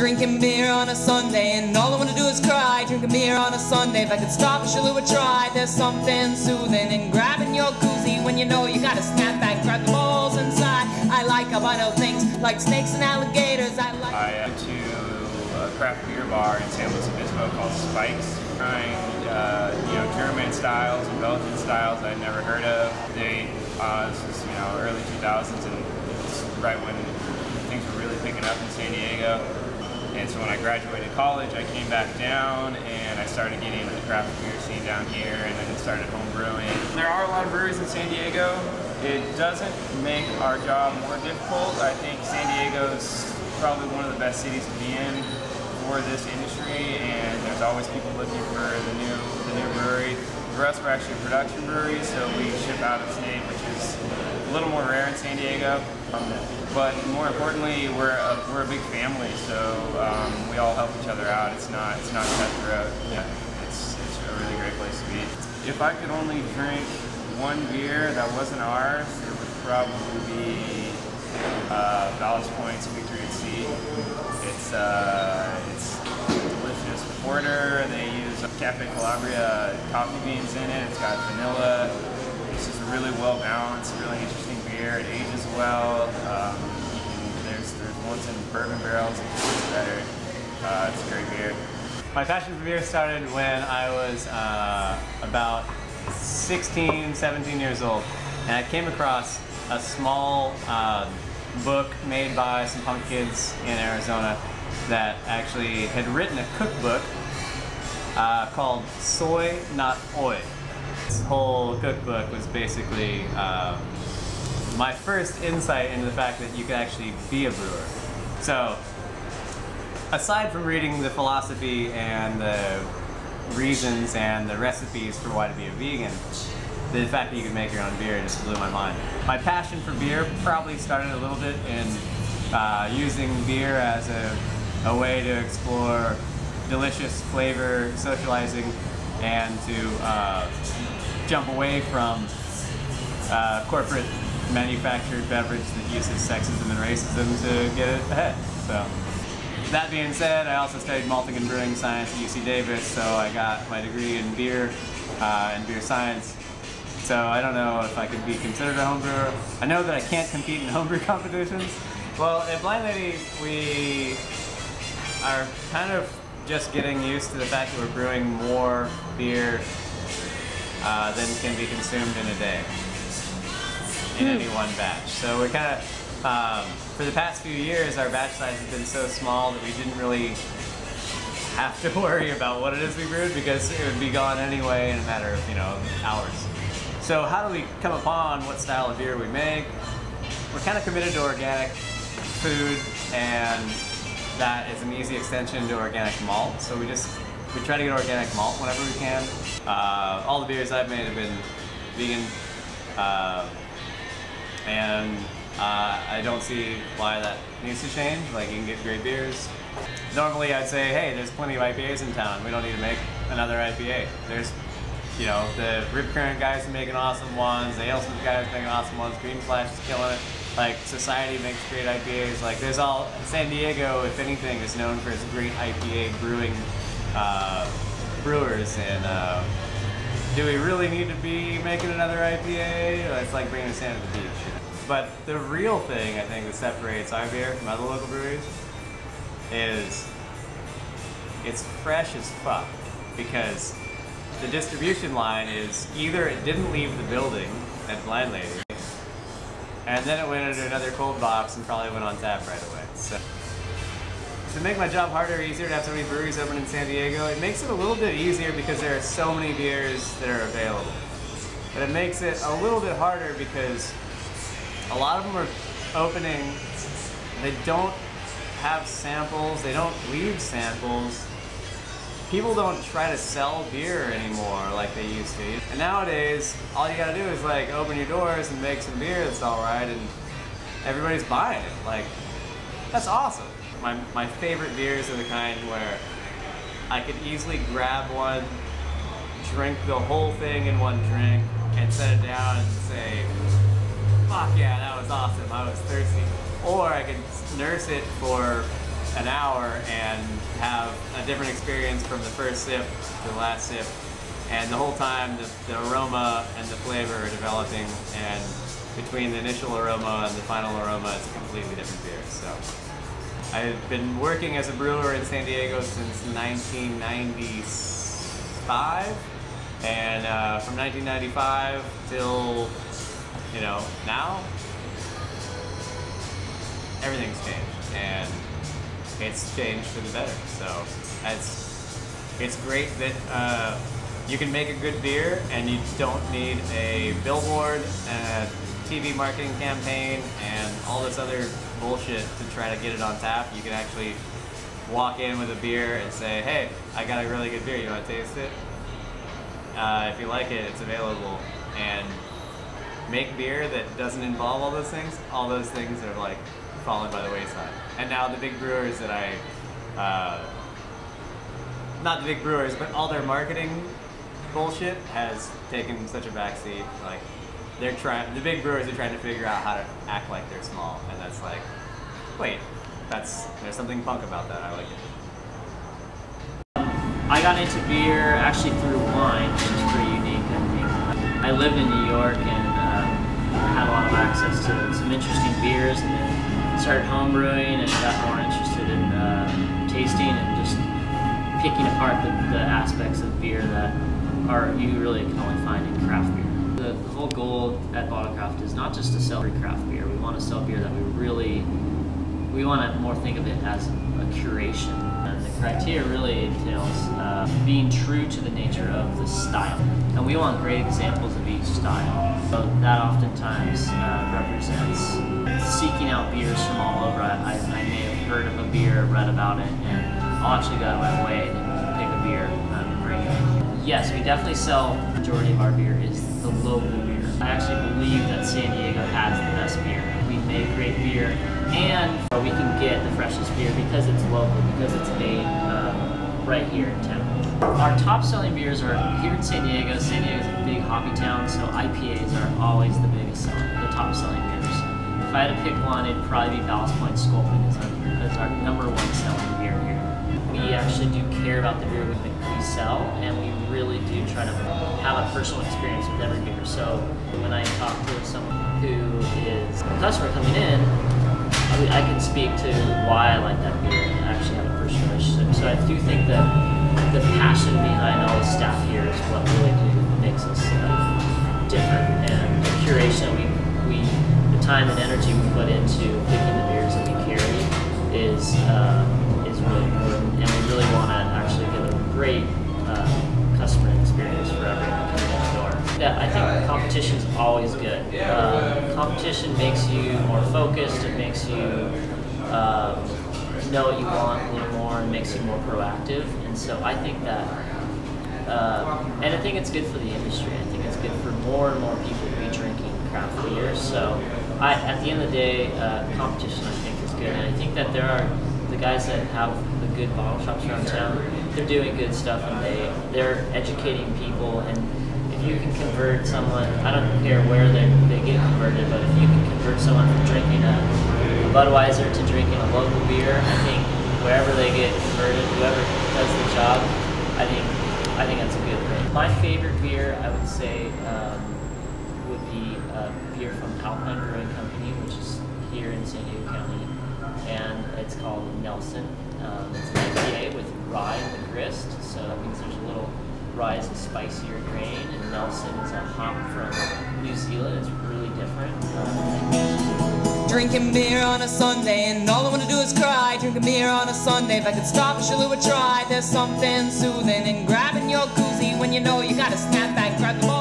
drinking beer on a Sunday, and all I want to do is cry. Drinking beer on a Sunday, if I could stop, I surely would try. There's something soothing in grabbing your koozie when you know you gotta snap back, grab the balls inside. I like albino things like snakes and alligators. I went to a craft beer bar in San Luis Obispo called Spikes, trying German styles and Belgian styles I'd never heard of. This was early 2000s, and it's right when things were really picking up in San Diego. And so when I graduated college, I came back down and I started getting into the craft beer scene down here, and then started home brewing. There are a lot of breweries in San Diego. It doesn't make our job more difficult. I think San Diego's probably one of the best cities to be in for this industry, and there's always people looking for the new brewery. For us, we're actually a production brewery, so we ship out of state, which is a little more rare in San Diego. But more importantly, we're a big family, so we all help each other out. It's not cutthroat. Yeah, it's a really great place to be. If I could only drink one beer that wasn't ours, it would probably be Ballast Point's Victory at Sea. It's delicious porter. They use Cafe Calabria coffee beans in it. It's got vanilla. It's just a really well balanced, really interesting beer. It ages well. There's ones in bourbon barrels. It's better. It's a great beer. My passion for beer started when I was about 16, 17 years old, and I came across a small book made by some punk kids in Arizona that actually had written a cookbook called Soy Not Oi. This whole cookbook was basically my first insight into the fact that you could actually be a brewer. So, aside from reading the philosophy and the reasons and the recipes for why to be a vegan, the fact that you could make your own beer just blew my mind. My passion for beer probably started a little bit in using beer as a way to explore delicious flavor, socializing, and to jump away from corporate manufactured beverage that uses sexism and racism to get it ahead. So, that being said, I also studied malting and brewing science at UC Davis, so I got my degree in beer and beer science. So I don't know if I could be considered a home brewer. I know that I can't compete in homebrew competitions. Well, at Blind Lady, we are kind of just getting used to the fact that we're brewing more beer than can be consumed in a day, in any one batch. So we're kind of, for the past few years, our batch size has been so small that we didn't really have to worry about what it is we brewed, because it would be gone anyway in a matter of, hours. So how do we come upon what style of beer we make? We're kind of committed to organic food, and that is an easy extension to organic malt. So we try to get organic malt whenever we can. All the beers I've made have been vegan, and I don't see why that needs to change. Like, you can get great beers. Normally I'd say, hey, there's plenty of IPAs in town. We don't need to make another IPA. There's, the Rip Current guys are making awesome ones, the Alesmith guys are making awesome ones, Green Flash is killing it. Like, Society makes great IPAs. Like, there's San Diego, if anything, is known for its great IPA brewing brewers. And do we really need to be making another IPA? It's like bringing sand to the beach. But the real thing, I think, that separates our beer from other local breweries is it's fresh as fuck, because the distribution line is either it didn't leave the building at Blind Lady, and then it went into another cold box and probably went on tap right away. So, to make my job harder or easier to have so many breweries open in San Diego, it makes it a little bit easier because there are so many beers that are available. But it makes it a little bit harder because a lot of them are opening, they don't have samples, they don't leave samples. People don't try to sell beer anymore like they used to. And nowadays, all you gotta do is like open your doors and make some beer that's alright, and everybody's buying it. Like, that's awesome. My favorite beers are the kind where I could easily grab one, drink the whole thing in one drink, and set it down and say, fuck yeah, that was awesome, I was thirsty. Or I could nurse it for an hour and have a different experience from the first sip to the last sip. And the whole time, the aroma and the flavor are developing, and between the initial aroma and the final aroma, it's a completely different beer. So I've been working as a brewer in San Diego since 1995, and from 1995 till, you know, now, everything's changed, and it's changed for the better. So it's great that you can make a good beer and you don't need a billboard and a TV marketing campaign and all this other bullshit to try to get it on tap. You can actually walk in with a beer and say, hey, I got a really good beer, you want to taste it? If you like it, it's available. And make beer that doesn't involve all those things are like fallen by the wayside. And now the big brewers that not the big brewers, but all their marketing bullshit has taken such a backseat. Like, the big brewers are trying to figure out how to act like they're small, and that's like, wait, there's something punk about that. I like it. I got into beer actually through wine, which is pretty unique, I think. I lived in New York and had a lot of access to some interesting beers, and then started home brewing and got more interested in tasting and just picking apart the aspects of beer that you really can only find in craft beer. The whole goal at Bottlecraft is not just to sell craft beer. We want to sell beer that we want to more think of it as a curation. And the criteria really entails being true to the nature of the style. And we want great examples of each style. So that oftentimes represents seeking out beers from all over. I may have heard of a beer, read about it, and I'll actually go out of my way to pick a beer and bring it. Yes, we definitely sell, the majority of our beer is the local beer. I actually believe that San Diego has the best beer. We make great beer, and we can get the freshest beer because it's local, because it's made right here in town. Our top selling beers are here in San Diego. San Diego is a big hoppy town, so IPAs are always the top selling beers. If I had to pick one, it'd probably be Ballast Point Sculpin as our #1 selling beer here. We actually do care about the beer we sell, and we really do try to have a personal experience with every beer. So when I talk to someone who is a customer coming in, I can speak to why I like that beer and actually have a personal relationship. So I do think that the passion behind all the staff here is what really makes us different, and the curation the time and energy we put into picking the beers that we carry is really important, and we really want to actually give a great customer experience for everyone coming in the door. Yeah, I think competition is always good. Competition makes you more focused. It makes you know what you want a little more, and makes you more proactive. And so I think that, and I think it's good for the industry. I think it's good for more and more people to be drinking craft beer. So at the end of the day, competition I think is good, and I think that there are the guys that have the good bottle shops around town. They're doing good stuff, and they're educating people. And if you can convert someone, I don't care where they get converted, but if you can convert someone from drinking a Budweiser to drinking a local beer, I think wherever they get converted, whoever does the job, I think that's a good thing. My favorite beer, I would say, would be a beer from Alpine Brewing Company, which is here in San Diego County, and it's called Nelson. It's an IPA with rye in the grist, so that means there's a little rye is a spicier grain, and Nelson is a hop from New Zealand. It's really different. Drinking beer on a Sunday and all I want to do is cry. Drinking beer on a Sunday, if I could stop, I sure would try. There's something soothing in grabbing your koozie when you know you gotta snap back, grab the ball.